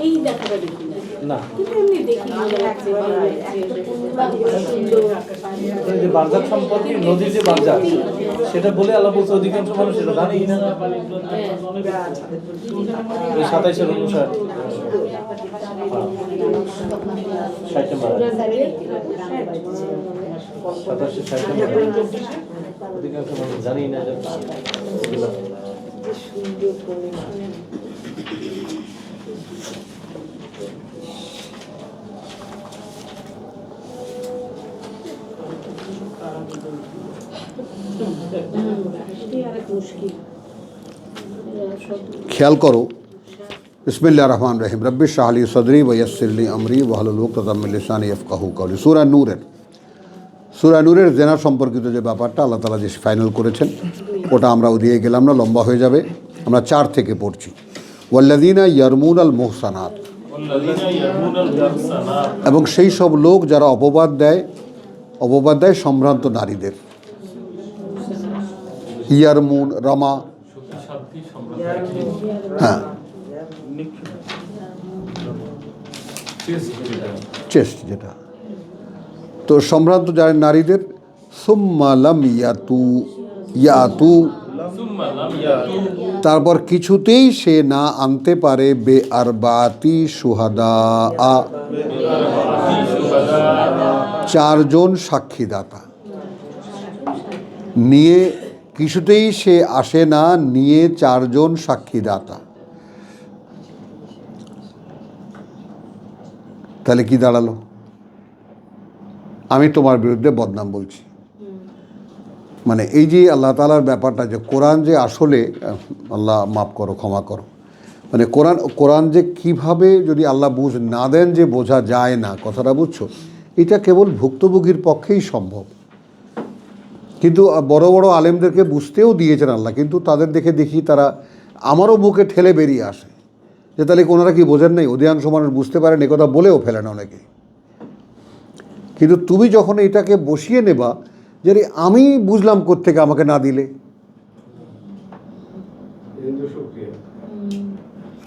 এই দেখাটা দেখি না, কিন্তু এমনি দেখি যে বারজাক সম্পর্কে নদীর যে বারজাক সেটা বলে আল্লাহ বলছে অধিকাংশ মানুষ এটা জানেই না। ওই 27-এর অনুসার 60 নম্বর 27-60 নম্বর অধিকাংশ মানুষ জানেই না। খেয়াল করো, বিসমিল্লাহির রহমানির রহিম, রব্বি ইশরাহ লি সদরি ওয়া ইয়াসসির লি আমরি ওয়াহলুল উকদাতাম মিন লিসানি ইয়াফকাহু কওলি। সূরা নূরের জেনা সম্পর্কিত যে ব্যাপারটা আল্লাহ তাআলা যে ফাইনাল করেছেন ওটা আমরা দিয়ে গেলাম না, লম্বা হয়ে যাবে। আমরা 4 থেকে পড়ছি। ওয়াল্লাযীনা ইয়ারমুনাল মুহসানাত, এবং সেই সব লোক যারা অপবাদ দেয় সম্ভ্রান্ত নারীদের। ইয়ারমুন রামা, হ্যাঁ, চেস্ট যেটা, তো সম্ভ্রান্ত যারা নারীদের। সুম্মা লাম ইয়াতু, তারপর কিছুতেই সে না আনতে পারে বে আরবাতি শুহাদা, 4 জন সাক্ষীদাতা নিয়ে, কিছুতেই সে আসে না নিয়ে 4 জন সাক্ষীদাতা। তাহলে কি দাঁড়ালো? আমি তোমার বিরুদ্ধে বদনাম বলছি। মানে এই যে আল্লাহ তাআলার ব্যাপারটা, যে কোরআন যে আসলে, আল্লাহ মাফ করো, ক্ষমা করো, মানে কোরআন যে কিভাবে যদি আল্লাহ বুঝ না দেন যে বোঝা যায় না, কথাটা বুঝছো? এটা কেবল ভুক্তভোগীর পক্ষেই সম্ভব। কিন্তু বড় বড় আলেমদেরকে বুঝতেও দিয়েছেন আল্লাহ, কিন্তু তাদের দেখি তারা আমারও মুখে ঠেলে বেরিয়ে আসে যে তাহলে ওনারা কি বোঝেন নাই? অধিকাংশ মানুষ বুঝতে পারেন, এ কথা বলেও ফেলেন অনেকে। কিন্তু তুমি যখন এটাকে বসিয়ে নেবা যে আমি বুঝলাম কোত্থেকে, আমাকে না দিলে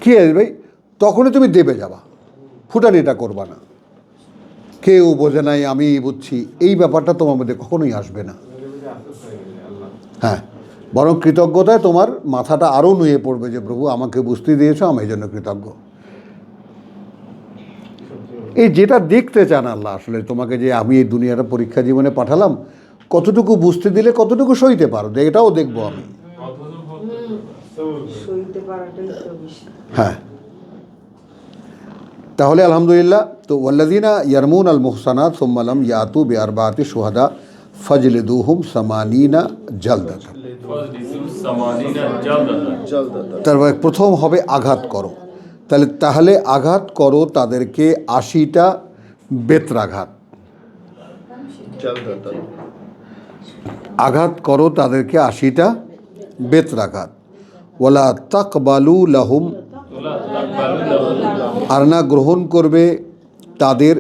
কি আছে ভাই, তখনই তুমি দেবে যাবা, ফুটানিটা করবা না। কেউ বোঝে নাই, আমি বুঝছি, এই ব্যাপারটা তোমার মধ্যে কখনোই আসবে না। হ্যাঁ, বরং কৃতজ্ঞতায় তোমার মাথাটা আরও নুয়ে পড়বে যে প্রভু আমাকে বুঝতে দিয়েছ, আমি এই জন্য কৃতজ্ঞ। এই যেটা দেখতে চান আল্লাহ আসলে তোমাকে, যে আমি এই দুনিয়াটা পরীক্ষা জীবনে পাঠালাম, কতটুকু বুঝতে দিলে কতটুকু সইতে পারো, এটাও দেখবো আমি। হ্যাঁ, তাহলে আলহামদুলিল্লাহ। তো ওয়াল্লাযীনা ইয়ারমুন আল মুহসানাত সুম্মা লাম ইয়াতু বিআরবাতি শুহাদা ফাজলিদুহুম সামানিনা জালদাতান। তারপরে প্রথম হবে আঘাত করো। তাহলে আঘাত করো তাদেরকে 80টা বেত্রাঘাত। আঘাত করো তাদেরকে 80টা বেত্রাঘাত। ওয়ালা তাকবালু লাহুম, আর না গ্রহণ করবে তাদের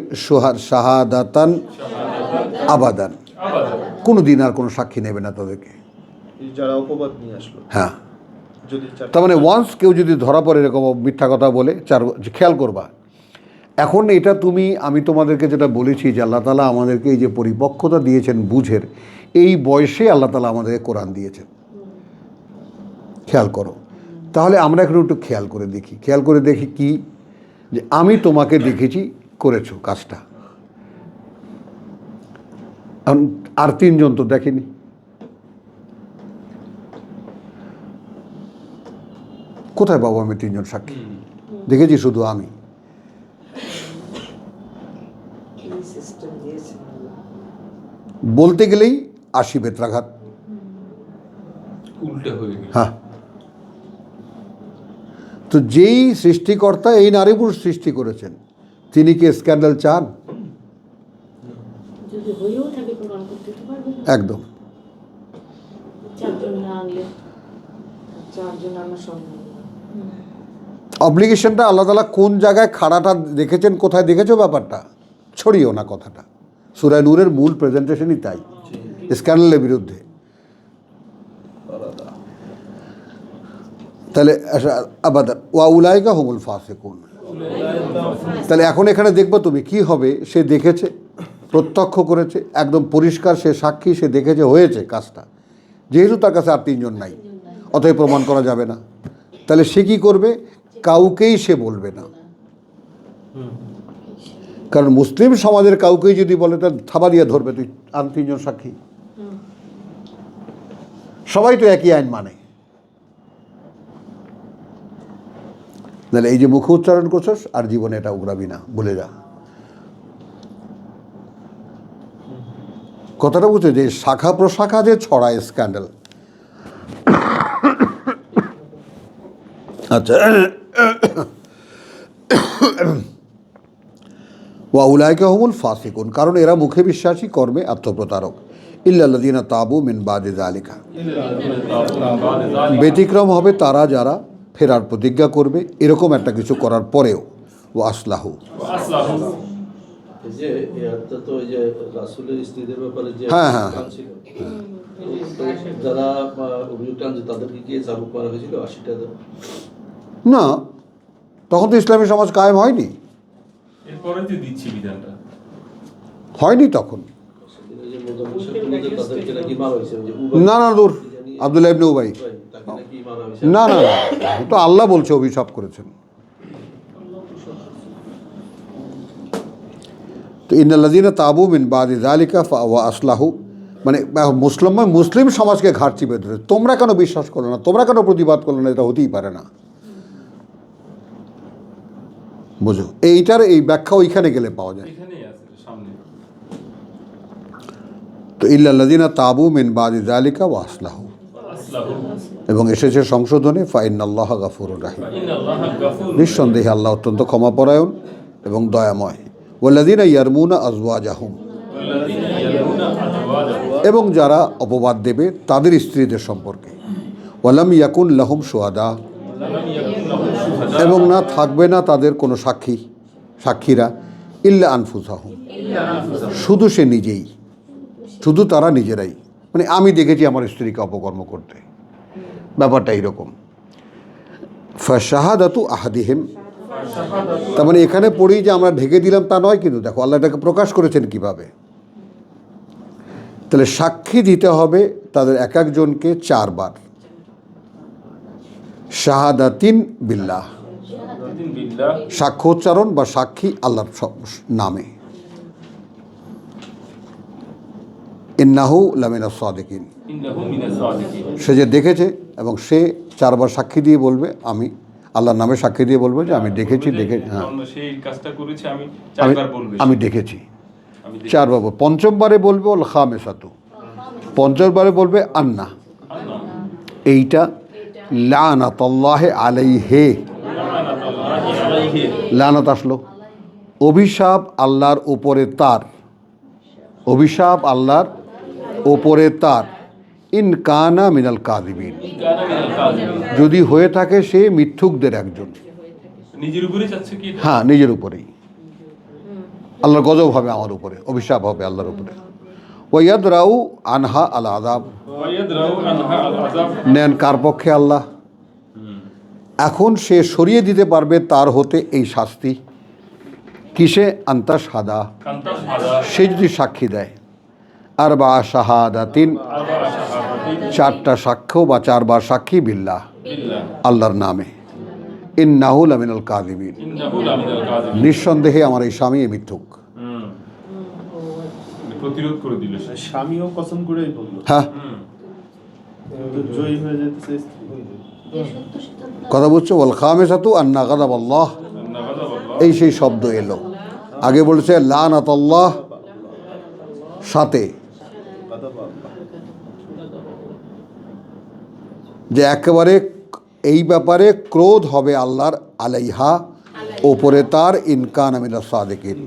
শাহাদাতান আবাদান, কোনো দিন আর কোনো সাক্ষী নেবে না তাদেরকে, যারা অপবাদ নিয়ে আসলো। হ্যাঁ, তার মানে ওয়ান্স কেউ যদি ধরা পড়ে এরকম মিথ্যা কথা বলে, খেয়াল করবা। এখন এটা আমি তোমাদেরকে যেটা বলেছি যে আল্লাহ তাআলা আমাদেরকে এই যে পরিপক্কতা দিয়েছেন বুঝের, এই বয়সে আল্লাহ তাআলা আমাদেরকে কোরআন দিয়েছেন। খেয়াল করো, তাহলে আমরা একটু খেয়াল করে দেখি কি, যে আমি তোমাকে দেখেছি করেছো কাজটা, আর 3 জন তো দেখেনি। কোথায় পাবো আমি 3 জন সাক্ষী? দেখেছি শুধু আমি। বলতে গেলেই 80 বেত্রাঘাত। হ্যাঁ, তো যেই সৃষ্টিকর্তা এই নারী পুরুষ সৃষ্টি করেছেন, তিনি কি স্ক্যান্ডাল চান? একদম। অব্লিগেশনটা আল্লাহ তাআলা কোন জায়গায় খাড়াটা দেখেছেন, কোথায় দেখেছো ব্যাপারটা, ছড়িও না কথাটা। সূরা নূরের মূল প্রেজেন্টেশনই তাই, স্ক্যান্ডালের বিরুদ্ধে। তাহলে আবাদান ওয়া উলাইকা হুমুল ফাসিকুন। তাহলে এখন এখানে দেখবো তুমি কি হবে, সে দেখেছে, প্রত্যক্ষ করেছে, একদম পরিষ্কার, সে সাক্ষী, সে দেখেছে, হয়েছে কাজটা। যেহেতু তার কাছে আর তিনজন নাই, অতএব প্রমাণ করা যাবে না, তাহলে সে কি করবে? কাউকেই সে বলবে না। কারণ মুসলিম সমাজের কাউকেই যদি বলে তার থাবা দিয়ে ধরবে, তুই আর তিনজন সাক্ষী, সবাই তো একই আইন মানে। তাহলে এই যে মুখে উচ্চারণ করছস আর জীবনে এটা উগরাবি না, বলে যা। কথাটা বুঝছো, যে শাখা প্রশাখা যে ছড়ায় স্ক্যান্ডাল। আচ্ছা, ওয়া উলাইকা হুমুল ফাসিকুন, কারণ এরা মুখে বিশ্বাসী, কর্মে আত্মপ্রতারক। ইল্লাল্লাযীনা তাবু মিন বাদি যালিকা, ব্যতিক্রম হবে তারা যারা ফেরার প্রতিজ্ঞা করবে এরকম একটা কিছু করার পরেও। ও আসলাহু, এই যে এটা তো এই যে রাসূলের স্ত্রীদের ব্যাপারে যে হ্যাঁ, হ্যাঁ, কাজ ছিল, তো যারা অভিযোগ টানছে তাদেরকে কি চাবুক করা হয়েছিল 80টা? না, তখন তো ইসলামী সমাজ কায়েম হয়নি, এরপরে তো দিচ্ছি বিধানটা হয়নি তখন। এই যে মোজাম্মেল তাদেরকে নাকি মারা হয়েছে, ওই যে না না, দূর, আব্দুল্লাহ ইবনে উবাই, তাকে নাকি মারা হয়েছে। না না না, তো আল্লাহ বলছে অভিশাপ করেছেন। তো ইন্নাল্লাযীনা তাবু মিন বাদি যালিকা ওয়া আসলাহু, মানে মুসলিম সমাজকে ঘাট চিপে ধরে, তোমরা কেন বিশ্বাস করলে না, তোমরা কেন প্রতিবাদ করলে না, এটা হতেই পারে না। বুঝো, এইটার এই ব্যাখ্যা ওইখানে গেলে পাওয়া যায়। এখানেই আছে সামনে। তো ইল্লাল্লাযীনা তাবু মিন বাদি যালিকা ওয়া আসলাহু, আসলাহু এবং এসেছে সংশোধনে ফাইন্নাল্লাহা গাফুরুর রাহিম, ইন্নাল্লাহা গাফুর, নিঃসন্দেহে আল্লাহ অত্যন্ত ক্ষমাপরায়ণ এবং দয়াময়। ওয়াল্লাযীনা ইয়ারমুনা আজওয়াজাহুম, ওয়াল্লাযীনা ইয়ারমুনা আজওয়াজাহুম, এবং যারা অপবাদ দেবে তাদের স্ত্রীদের সম্পর্কে। ওয়ালাম ইয়াকুন লাহুম শুহাদা, লাম ইয়াকুন লাহুম শুহাদা, এবং না থাকবে না তাদের কোনো সাক্ষীরা, ইল্লা আনফুসাহুম, শুধু সে নিজেই, শুধু তারা নিজেরাই, মানে আমি দেখেছি আমার স্ত্রীকে অপকর্ম করতে, ব্যাপারটা এইরকম। ফাশাহাদাতু আহাদিহিম, তার মানে এখানে পড়ি যে আমরা ঢেকে দিলাম তা নয়, কিন্তু দেখো আল্লাহ এটাকে প্রকাশ করেছেন কিভাবে। তাহলে সাক্ষী দিতে হবে তাদের এক একজনকে 4 বার, শাহাদাতিন বিল্লাহ, শাহাদাতিন বিল্লাহ, সাক্ষ্যোচ্চারণ বা সাক্ষী আল্লাহর নামে। ইন্নাহু লামিনাস সাদিকিন, ইন্নাহু মিনাস সাদিকিন, সে যে দেখেছে এবং সে 4 বার সাক্ষী দিয়ে বলবে, আমি আল্লাহর নামে সাক্ষী দিয়ে বলবে যে আমি দেখেছি, হ্যাঁ সেই কাজটা করেছি, আমি আমি 4 বার বলবে আমি দেখেছি, আমি দেখি। 4 বার। পঞ্চমবারে বলবে ওল খামেসাতু, পঞ্চমবারে বলবে আন্না, আল্লাহ এইটা লানাতাল্লাহি আলাইহি, লানাতুল্লাহি আলাইহি, লানত আসলো, অভিশাপ আল্লাহর উপরে তার, অভিশাপ আল্লাহর উপরে তার। ইন কানা মিনাল কাযিবিন, কানা মিনাল কাযিবিন, যদি হয়ে থাকে সে মিথ্যুকদের একজন। নিজের উপরে চাচ্ছে কি? হ্যাঁ, নিজের উপরেই, আল্লাহর গজব হবে আমার উপরে, অভিশাপ হবে আল্লাহর উপরে। ওয়ায়াদরাউ আনহা আল আযাব, ওয়ায়াদরাউ আনহা আল আযাব, নেন কার পক্ষে? আল্লাহ। এখন সে সরিয়ে দিতে পারবে তার হতে এই শাস্তি, কিসে? আন্তা সাদা, কান্তা শাহাদা, সে যদি সাক্ষী দেয়, আর বা শাহাদাতিন, আরবা শাহাদাতিন 4টা সাক্ষ্য বা 4 বার সাক্ষী বিল্লাহ, বিল্লাহ, আল্লাহর নামে। ইন্নাহু লামিনাল কাযিবিন, ইন্নাহু লামিনাল কাযিবিন, নিঃসন্দেহে আমার এই স্বামী মিথ্যুক। প্রতিরোধ করে দিল সে। স্বামীও কসম করেই বললো, হ্যাঁ, কিন্তু জয়ী হয়ে যেতেছে স্ত্রী। কথা বুঝছো? ওয়াল খামিসাতু আন্না গাযাবাল্লাহ, এই সেই শব্দ এলো। আগে বলেছে লানাতাল্লাহ, সাথে যে একেবারে এই ব্যাপারে ক্রোধ হবে আল্লাহর আলাইহা, ওপরে তার, ইনকান মিনাস সাদিকিন,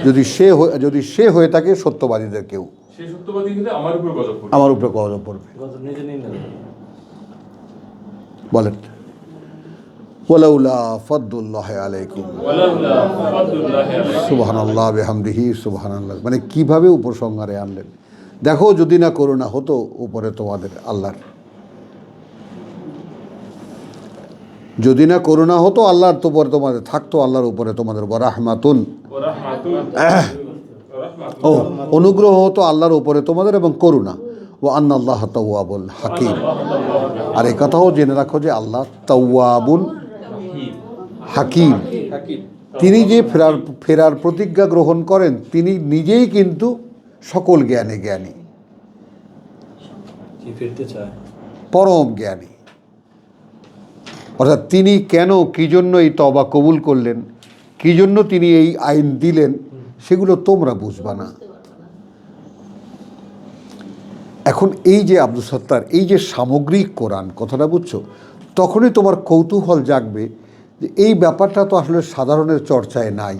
যদি সে হয়ে থাকে সত্যবাদীদের কেউ, সে সত্যবাদী হলে আমার উপর গজব করবে। আমার উপরে গজব পড়বে। নিজে নিয়ে নেবে। বলেন ওয়ালাউলা ফাদলুল্লাহি আলাইকুম, ওয়ালাউলা ফাদলুল্লাহি আলাইকুম, সুবহানাল্লাহ বিহামদিহি সুবহানাল্লাহ, মানে কিভাবে উপসংহারে আনলেন। দেখো যদি না করুণা হতো উপরে তোমাদের আল্লাহর। যদি না করুণা হতো আল্লাহর উপরে তোমাদের থাকতো, আল্লাহর উপরে তোমাদের রাহমাতুন, ও অনুগ্রহ হতো আল্লাহর উপরে তোমাদের এবং করুণা। ও আন্নাল্লাহ তাওয়াবুল হাকিম। আর এই কথাও জেনে রাখো যে আল্লাহ তাওয়াবুল হাকিম। তিনি যে ফেরার প্রতিজ্ঞা গ্রহণ করেন, তিনি নিজেই কিন্তু সকল জ্ঞানে জ্ঞানী, ফিরতে চায়, পরম জ্ঞানী। অর্থাৎ তিনি কেন, কী জন্য এই তওবা কবুল করলেন, কী জন্য তিনি এই আইন দিলেন, সেগুলো তোমরা বুঝবা না। এখন এই যে আব্দুল সত্তার, এই যে সামগ্রিক কোরআন কথাটা বুঝছো, তখনই তোমার কৌতূহল জাগবে যে এই ব্যাপারটা তো আসলে সাধারণের চর্চায় নাই।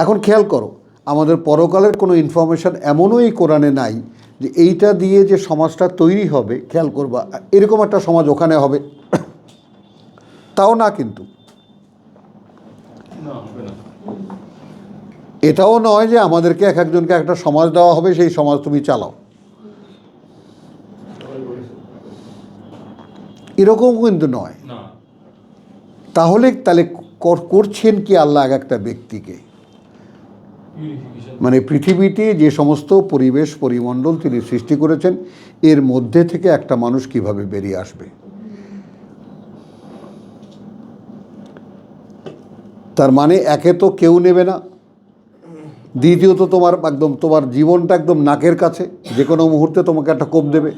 এখন খেয়াল করো, আমাদের পরকালের কোনো ইনফরমেশন এমনও এই কোরআনে নাই যে এইটা দিয়ে যে সমাজটা তৈরি হবে, খেয়াল করবা এরকম একটা সমাজ ওখানে হবে, তাও না। কিন্তু এটাও নয় যে আমাদেরকে এক একজনকে একটা সমাজ দেওয়া হবে, সেই সমাজ তুমি চালাও, এরকম কিন্তু নয়। তাহলে করছেন কি আল্লাহ এক একটা ব্যক্তিকে, মানে পৃথিবীতে যে সমস্ত পরিবেশ পরিমণ্ডল তিনি সৃষ্টি করেছেন, এর মধ্যে থেকে একটা মানুষ কিভাবে বেরিয়ে আসবে। তার মানে একে তো কেউ নেবে না, দ্বিতীয়ত তোমার জীবনটা একদম নাকের কাছে, যে কোনো মুহূর্তে তোমাকে একটা কোপ দেবে।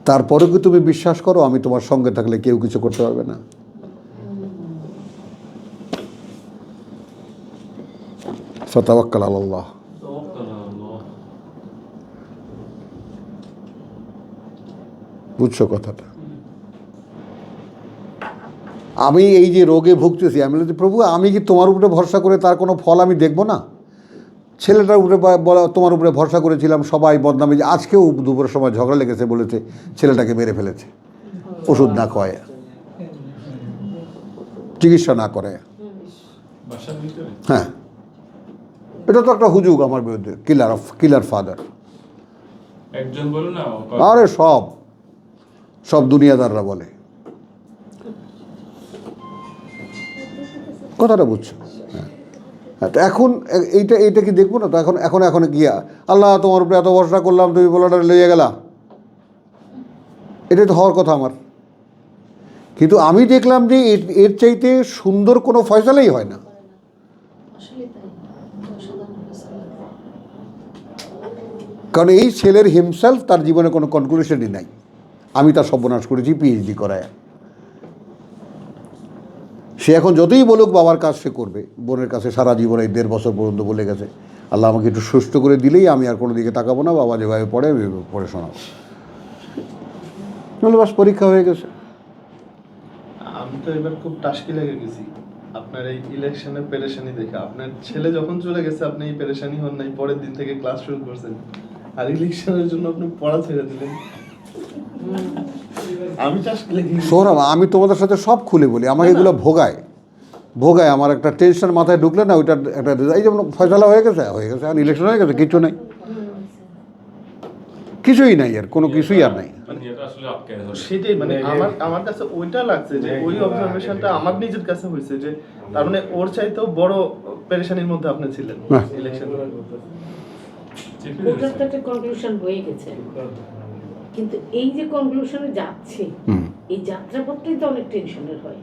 তারপরেও কি তুমি বিশ্বাস করো আমি তোমার সঙ্গে থাকলে কেউ কিছু করতে পারবে না? ফাতাওয়াক্কাল আলাল্লাহ। বুঝছো কথাটা? আমি এই যে রোগে ভুগতেছি, আমি বলছি প্রভু আমি কি তোমার উপরে ভরসা করে তার কোনো ফল আমি দেখব না? ছেলেটার উপরে বলা তোমার উপরে ভরসা করেছিলাম, সবাই বদনামি, আজকেও দুপুরের সময় ঝগড়া লেগেছে, বলেছে ছেলেটাকে মেরে ফেলেছে, ওষুধ না খাওয়ায়, চিকিৎসা না করে। হ্যাঁ, এটা তো একটা হুজুগ আমার বিরুদ্ধে, কিলার ফাদার। একজন বলো না, আরে সব দুনিয়াদাররা বলে। কথাটা বুঝছো? হ্যাঁ, তো এখন এইটা কি দেখবো না? তো এখন গিয়া আল্লাহ তোমার উপরে এত ভরসা করলাম, তুমি বলাটা লেগে গেলা, এটাই তো হওয়ার কথা আমার। কিন্তু আমি দেখলাম যে এর চাইতে সুন্দর কোনো ফয়সালাই হয় না। কারণ এই ছেলের হিমসেলফ তার জীবনে কোনো কনক্লুশনই নাই, আমি তার সর্বনাশ করেছি পিএইচডি করায়। সে এখন যতই বলুক বাবার কাজ সে করবে, বোনের কাছে সারা জীবনে 1.5 বছর পর্যন্ত বলে গেছে আল্লাহ আমাকে একটু সুস্থ করে দিলেই আমি আর কোনো দিকে তাকাবো না, বাবা যেভাবে পড়ে আমি পড়ে শোনাবো। বলে বাস, পরীক্ষা হয়ে গেছে। আমি তো এবার খুব টাস্কি লেগে গেছি আপনার এই ইলেকশনের পেরেশানি দেখে। আপনার ছেলে যখন চলে গেছে আপনি এই পেরেশানি হন নাই, পরের দিন থেকে ক্লাস শুরু করছেন, আর ইলেকশনের জন্য আপনি পড়া ছেড়ে দিলেন। আমি টাস্কি লেগে গেছি। সোহরাব, আমি তোমাদের সাথে সব খুলে বলি, আমাকে এগুলো ভোগায়, আমার একটা টেনশন মাথায় ঢুকলে না, ওইটা একটা এই যেমন ফয়সালা হয়ে গেছে, আর ইলেকশন হয়ে গেছে, কিছু নেই, কিছুই নাই, আর কোনো কিছুই আর নাই। সেটাই মানে আমার কাছে ওইটা লাগছে যে ওই অবজারভেশনটা আমার নিজের কাছে হয়েছে যে তার মানে ওর চাইতেও বড় পেরেশানির মধ্যে আপনি ছিলেন ইলেকশন। ওটার তো একটা কনক্লুশন হয়ে গেছে, কিন্তু এই যে কনক্লুশনে যাচ্ছে, এই যাত্রাপথটাই তো অনেক টেনশনের হয়।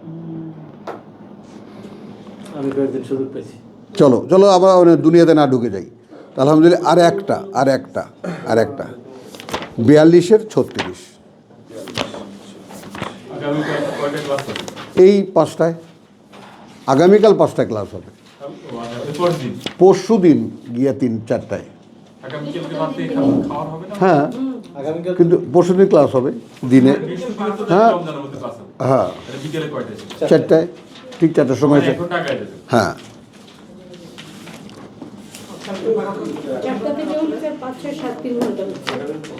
আমি কয়েকদিন সুযোগ পেয়েছি। চলো আমরা দুনিয়াতে না ঢুকে যাই। আলহামদুলিল্লাহ। আর একটা 42-এর 36 এই 5টায়, আগামীকাল 5টায় ক্লাস হবে, পরশু দিন গিয়া 3-4টায়। হ্যাঁ, কিন্তু পরশু দিন ক্লাস হবে দিনে। হ্যাঁ, 4টায়, ঠিক 4টার সময়। হ্যাঁ,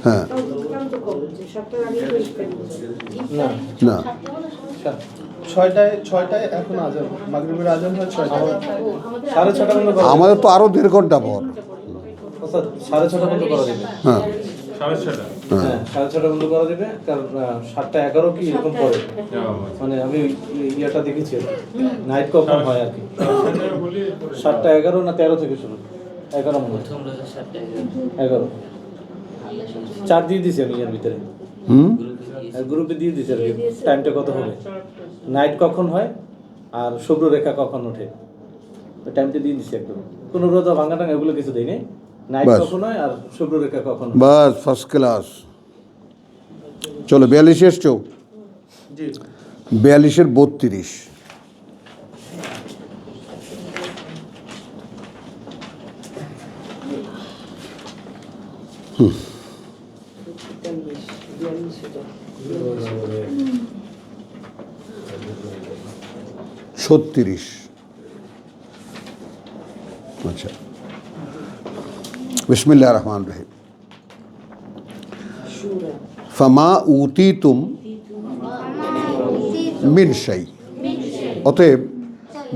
হ্যাঁ, না 6টায় এখন আজান, মাগরিবের আজান হয় 6টায়। সাড়ে 6টা পর্যন্ত। আমাদের তো আরো 1.5 ঘন্টা পর। আচ্ছা 6:30 পর্যন্ত করা যাবে। হ্যাঁ 6:30 হ্যাঁ 6:30 পর্যন্ত করা যাবে, কারণ 7:11 কি এরকম পরে, মানে আমি ইয়েটা দেখেছি নাইট কখন হয় আর কি। 7:11 না 13 থেকে শুরু, 11 মনে হয়, 11 4 দিয়ে দিছি আমি এর ভিতরে, গ্রুপে দিয়ে দিছি আর কি টাইমটা কত হবে, নাইট কখন হয় আর শুভ্র রেখা কখন ওঠে, ওই টাইমটা দিয়ে দিছি একদম। কোনো রোজা ভাঙা টাঙা এগুলো কিছু দেই নাই, নাইট বাস। কখন হয় আর শুভ্র রেখা কখন হয়। বাস ফার্স্ট ক্লাস। চলো 42 এসছো, জি 42-এর 32। ছত্রিশ। আচ্ছা, বিসমিল্লাহির রহমানির রহিম। ফামা উতিতুম মিন শাই, অতএব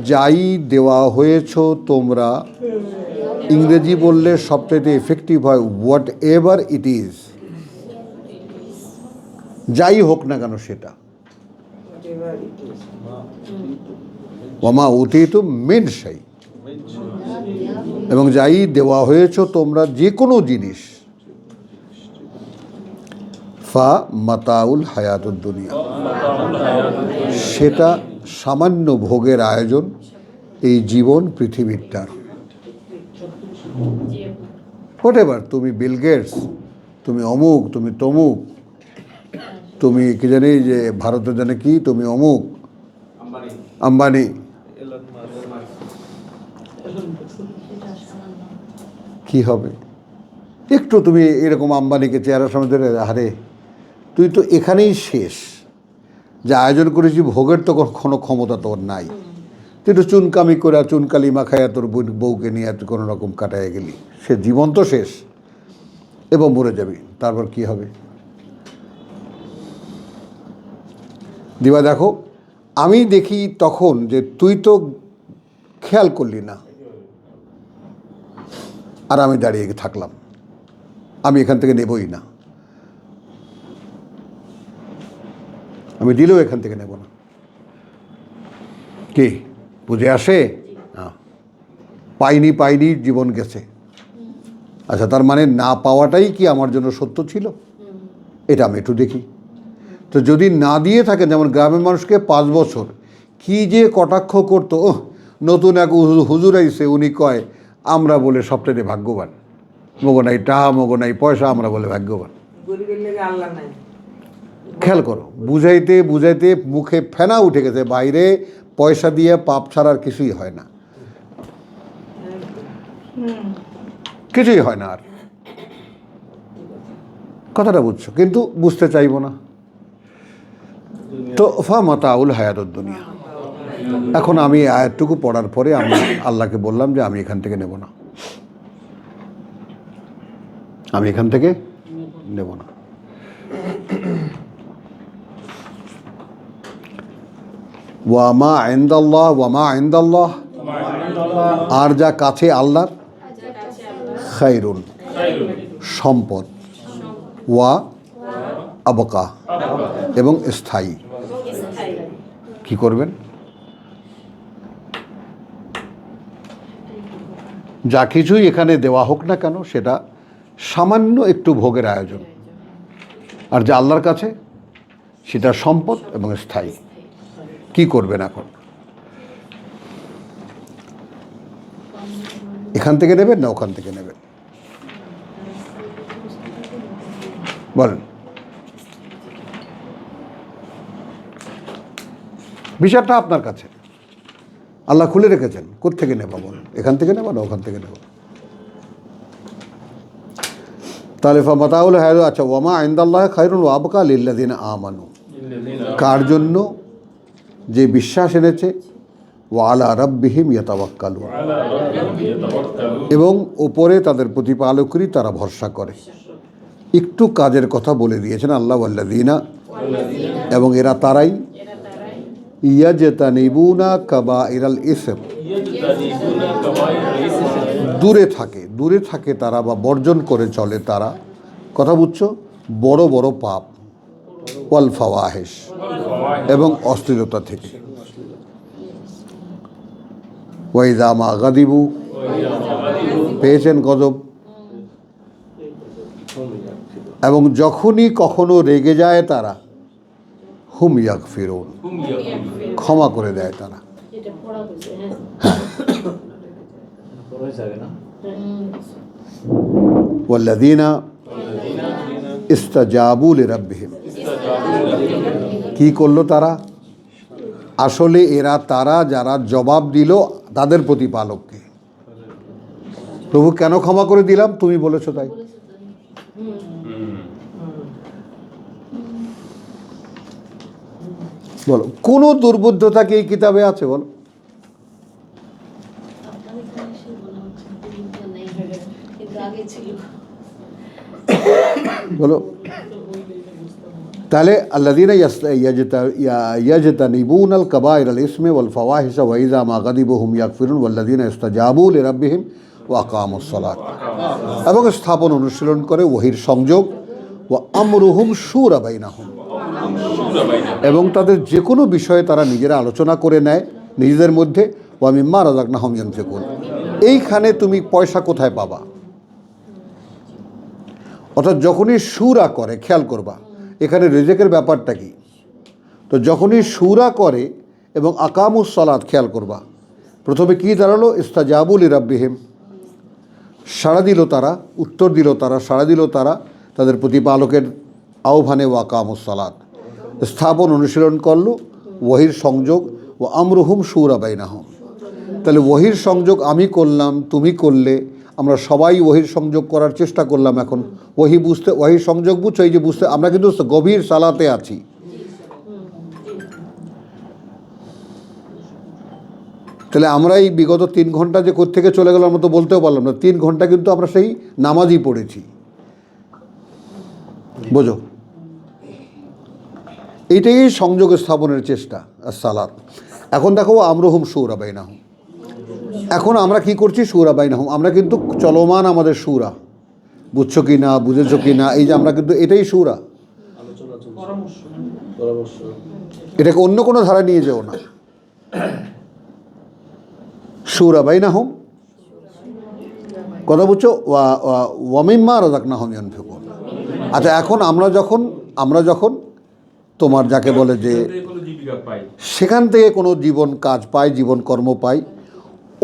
যাই দেওয়া হয়েছ তোমরা, ইংরেজি বললে সবচেয়ে এফেক্টিভ হয় হোয়াট এভার ইট ইজ, যাই হোক না কেন সেটা। ওয়ামা উতিতুম মিন শাই, এবং যাই দেওয়া হয়েছ তোমরা যে কোনো জিনিস, ফা মাতাউল হায়াতুদ দুনিয়া, সেটা সামান্য ভোগের আয়োজন এই জীবন পৃথিবীরটার। হোয়াট এভার, তুমি বিল গেটস, তুমি অমুক, তুমি তমুক, তুমি কি জানি যে ভারতের জানে কি, তুমি অমুক আম্বানি, কি হবে? একটু তুমি এরকম আম্বানিকে চেহারার সামনে ধরে, আরে তুই তো এখানেই শেষ, যে আয়োজন করেছি ভোগের তো কোনো ক্ষমতা তোর নাই, তুই একটু চুনকামি করে চুনকালি মাখাইয়া তোর বউকে নিয়ে তুই কোনো রকম কাটাইয়া গেলি, সে জীবন তো শেষ এবং মরে যাবি, তারপর কি হবে? দিবা দেখো, আমি দেখি তখন যে তুই তো খেয়াল করলি না, আর আমি দাঁড়িয়ে থাকলাম, আমি এখান থেকে নেবই না, আমি দিলেও এখান থেকে নেব না। কি বুঝে আসে? পাইনি পাইনি জীবন গেছে। আচ্ছা, তার মানে না পাওয়াটাই কি আমার জন্য সত্য ছিল? এটা আমি একটু দেখি। তো যদি না দিয়ে থাকেন, যেমন গ্রামের মানুষকে 5 বছর কি যে কটাক্ষ করতো, নতুন এক হুজুর আইছে, উনি কয় আমরা বলে সবচেয়ে ভাগ্যবান, মগো নাই টাহা, মগো নাই পয়সা, আমরা বলে ভাগ্যবান। খেয়াল করো, বুঝাইতে বুঝাইতে মুখে ফেনা উঠে গেছে, বাইরে পয়সা দিয়ে পাপ ছাড়ার কিছুই হয় না, কিছুই হয় না আর। কথাটা বুঝছো, কিন্তু বুঝতে চাইবো না। তো ফা মাতাউল হায়াতুদ দুনিয়া। এখন আমি আয়াতটুকু পড়ার পরে আমি আল্লাহকে বললাম যে আমি এখান থেকে নেব না, আমি এখান থেকে নেব না। ওয়ামা ইনদাল্লাহ, ওয়ামা ইনদাল্লাহ, আর যা কাছে আল্লাহর, খায়রুন, সম্পদ, ওয়া আবকা, এবং স্থায়ী। কি করবেন? যা কিছুই এখানে দেওয়া হোক না কেন সেটা সামান্য একটু ভোগের আয়োজন, আর যা আল্লাহর কাছে সেটা সম্পদ এবং স্থায়ী। কি করবেন এখন? এখান থেকে নেবেন না ওখান থেকে নেবেন? বলেন। বিচারটা আপনার কাছে, আল্লাহ খুলে রেখেছেন। কোত্থেকে নেবা বলেন? এখান থেকে নেবা না ওখান থেকে নেবা? তাহলে ফামাতাউল হায়াতুদ, আচ্ছা, ওয়ামা ইনদাল্লাহি খায়রুন ওয়া আবকা লিল্লাযিনা আমানু, কার জন্য? যে বিশ্বাস এনেছে, ওয়া আলা রাব্বিহিম ইয়াতাওয়াক্কালুন, এবং ওপরে তাদের প্রতিপালকেরই তারা ভরসা করে। একটু কাজের কথা বলে দিয়েছেন আল্লাহ, ওয়াল্লাযিনা, এবং এরা তারাই, ইয়াজতানিবুনা কাবাইরাল ইসম, দূরে থাকে, দূরে থাকে তারা বা বর্জন করে চলে তারা, কথা বুঝছো, বড় বড় পাপ, ওয়াল ফাওয়াহিশ, এবং অশ্লীলতা থেকে। ওয়াইদা মা গাদিবু, পেয়েছেন গজব, এবং যখনই কখনো রেগে যায় তারা, হুম ইয়াগফিরুন, ক্ষমা করে দেয় তারা। এটা পড়া হয়েছে, হ্যাঁ। পড়াই যাবে না। ওয়াল্লাযীনা ইস্তাজাবু লিরাব্বিহিম, কি করলো তারা? আসলে এরা তারা যারা জবাব দিল তাদের প্রতিপালককে। প্রভু কেন ক্ষমা করে দিলাম? তুমি বলেছো তাই। বলো, কোন দুর্বোধ্যতা কি এই কিতাবে আছে? বলো, বলো। তাহলে আল্লাযীনা ইয়াজতানিবুনাল কাবায়িরাল ইসমি ওয়াল ফাওয়াহিশা ওয়া ইযা মা গাদিবু হুম ইয়াগফিরুন ওয়াল্লাযীনা ইস্তাজাবু লিরাব্বিহিম ওয়া আকামুস সালাত, এবং স্থাপন অনুশীলন করে ওহীর সংযোগ, ওয়া আমরুহুম শুরা বাইনাহুম, এবং তাদের যে কোনো বিষয়ে তারা নিজেরা আলোচনা করে নেয় নিজেদের মধ্যে, ওয়া মিম্মা রাযাকনাহুম ইউনফিকুন, এইখানে তুমি পয়সা কোথায় পাবা। অর্থাৎ যখনই শুরা করে, খেয়াল করবা এখানে রিজেকের ব্যাপারটা কি। তো যখনই শুরা করে এবং আকামুস সালাত, খেয়াল করবা প্রথমে কি দাঁড়ালো? ইস্তাজাবু লিরাব্বিহিম, সাড়া দিল তারা, উত্তর দিল তারা, সাড়া দিল তারা তাদের প্রতিপালকের আহ্বানে, ও আকামুস সালাত, স্থাপন অনুশীলন করলো, ওহীর সংযোগ, ও আমরুহুম শুরা বাইনাহুম। তাহলে ওহীর সংযোগ আমি করলাম, তুমি করলে, আমরা সবাই ওহীর সংযোগ করার চেষ্টা করলাম। এখন ওহী বুঝতে, ওহীর সংযোগ বুঝছো, এই যে বুঝতে, আমরা কিন্তু গভীর সালাতে আছি। তাহলে আমরা এই বিগত 3 ঘন্টা যে কোত্থেকে চলে গেল আমরা তো বলতেও পারলাম না। 3 ঘন্টা কিন্তু আমরা সেই নামাজই পড়েছি, বোঝো। এইটাই সংযোগ স্থাপনের চেষ্টা, সালাত। এখন দেখো আমরুহুম শুরা বাইনাহুম, এখন আমরা কি করছি? শুরা বাইনাহুম, আমরা কিন্তু চলমান আমাদের শুরা, বুঝছো কি না, বুঝেছো কি না, এই যে আমরা কিন্তু এটাই শুরা, পরামর্শ। এটাকে অন্য কোনো ধারা নিয়ে যেও না। শুরা বাইনাহুম, কথা বুঝছো, ওয়া মিম্মা রাযাকনাহুম ইউনফিকুন। আচ্ছা, এখন আমরা যখন তোমার যাকে বলে যে সেখান থেকে কোনো জীবন কাজ পাই, জীবন কর্ম পাই,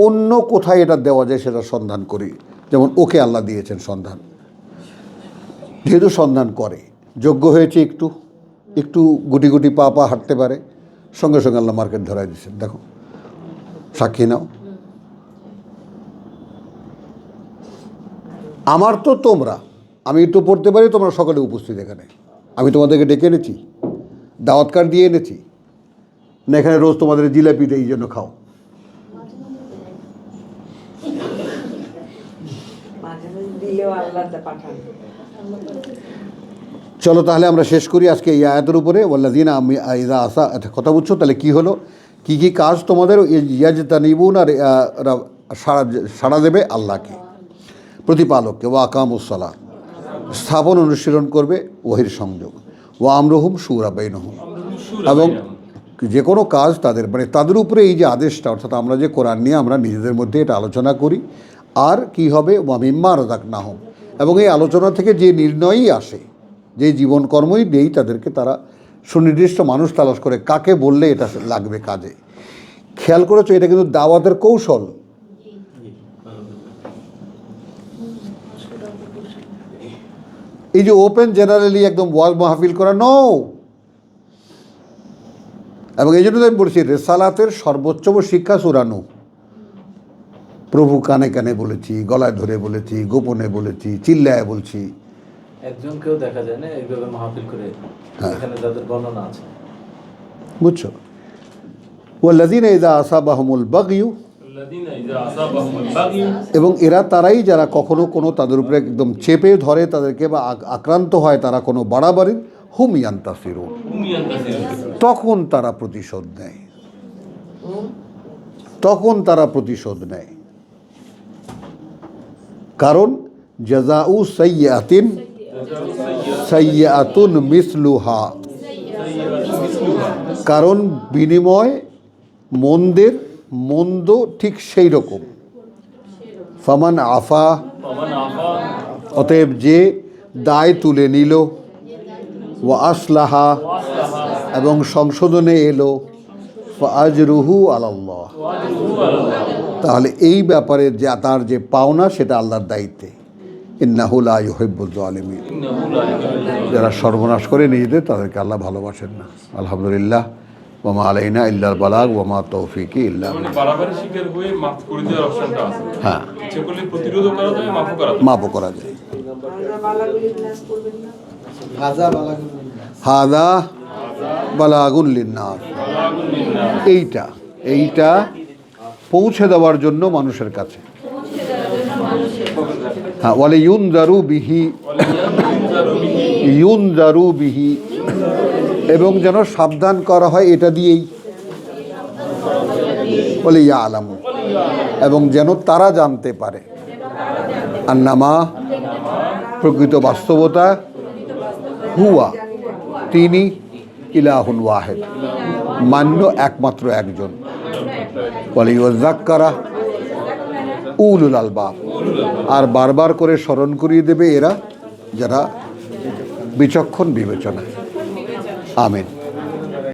অন্য কোথায় এটা দেওয়া যায় সেটা সন্ধান করি। যেমন ওকে আল্লাহ দিয়েছেন সন্ধান, যেহেতু সন্ধান করে, যোগ্য হয়েছে, একটু গুটি গুটি পা হাঁটতে পারে, সঙ্গে সঙ্গে আল্লাহ মার্কেট ধরাই দিচ্ছেন। দেখো, সাক্ষী নাও। আমার তো তোমরা, আমি একটু পড়তে পারি, তোমরা সকলে উপস্থিত এখানে, আমি তোমাদেরকে ডেকে এনেছি, দাওয়াত কার্ড দিয়ে এনেছি না? এখানে রোজ তোমাদের জিলাপি দেই, এই জন্য খাও। চলো তাহলে আমরা শেষ করি আজকে এই আয়াতের উপরে, ওয়াল্লাযীনা ইযা আসা, কথা বুঝছো? তাহলে কি হলো, কি কি কাজ তোমাদের? ইয়াজতানিবুন, আর সাড়া দেবে আল্লাহকে, প্রতিপালককে, ওয়া আকামুস সালাত, স্থাপন অনুশীলন করবে ওহীর সংযোগ, ওয়া আমরুহুম শুরা বাইনাহুম, এবং যে কোনো কাজ তাদের, মানে তাদের উপরে এই যে আদেশটা, অর্থাৎ আমরা যে কোরআন নিয়ে আমরা নিজেদের মধ্যে এটা আলোচনা করি, আর কি হবে, ওয়া মিম্মা রাযাকনাহুম, এবং এই আলোচনা থেকে যে নির্ণয়ই আসে, যে জীবন কর্মই দেই তাদেরকে, তারা সুনির্দিষ্ট মানুষ তালাশ করে কাকে বললে এটা লাগবে কাজে। খেয়াল করেছো, এটা কিন্তু দাওয়াতের কৌশল। এই যে ওপেন জেনারেলি একদম ওয়াজ মাহফিল করা নও। এবং এই জন্য আমি বলছি, রেসালাতের সর্বোচ্চম শিক্ষা সূরা নূহ। প্রভু কানে কানে বলেছি, গলায় ধরে বলেছি, গোপনে বলেছি, চিল্লায় বলছি। একজনকেও দেখা যায় না এইভাবে মাহফিল করে, এখানে যাদের বর্ণনা আছে, বুঝছো? ওয়াল্লাযীনা ইযা আসাবাহুমুল বাগয়ু, এবং এরা তারাই যারা কখনো কোনো তাদের উপরে একদম চেপে ধরে তাদেরকে, বা আক্রান্ত হয় তারা কোনো বাড়াবাড়ির, হুম ইয়ান্তাসিরুন, তখন তারা প্রতিশোধ নেয়, তখন তারা প্রতিশোধ নেয়। কারণ জাযাউ সাইয়্যাতিন সাইয়্যাতুন মিসলুহা, কারণ বিনিময় মন্দের মন্দ ঠিক সেই রকম। ফামান আফা, অতএব যে দায় তুলে নিল, ওয়া আসলাহা, এবং সংশোধনে এলো, ফাআজরুহু আলাল্লাহ, তাহলে এই ব্যাপারে যে তার যে পাওনা সেটা আল্লাহর দায়িত্বে। ইন্নাহু লা ইউহিব্বুল জালিমিন, যারা সর্বনাশ করে নিজেদের তাদেরকে আল্লাহ ভালোবাসেন না। আলহামদুলিল্লাহ, ওয়া মা আলাইনা ইল্লাল বালাগ ওয়া মা তৌফিকি ইল্লা মানে বাড়াবাড়ি শিকার হয়ে মাফ করে দেওয়ার অপশনটা আছে। হ্যাঁ, ইচ্ছে করলে প্রতিরোধ করা যায়, মাফও করা যায়। মাফও করা যায়। হাজা বালাগুল হাদা বালাগুন লিন্নাস, এইটা পৌঁছে দেওয়ার জন্য মানুষের কাছে। হ্যাঁ, ওয়ালে ইউনজারু বিহি, ইউনজারু বিহি, এবং যেন সাবধান করা হয় এটা দিয়েই। বলে ইয়া আলামু, এবং যেন তারা জানতে পারে আন্নামা, প্রকৃত বাস্তবতা, হুয়া, তিনি, ইলাহুন ওয়াহিদ, মান্য একমাত্র একজন। বলে ইউযাক্কারা উলুল আলবাব, আর বারবার করে স্মরণ করিয়ে দেবে এরা যারা বিচক্ষণ বিবেচনা। আমিন।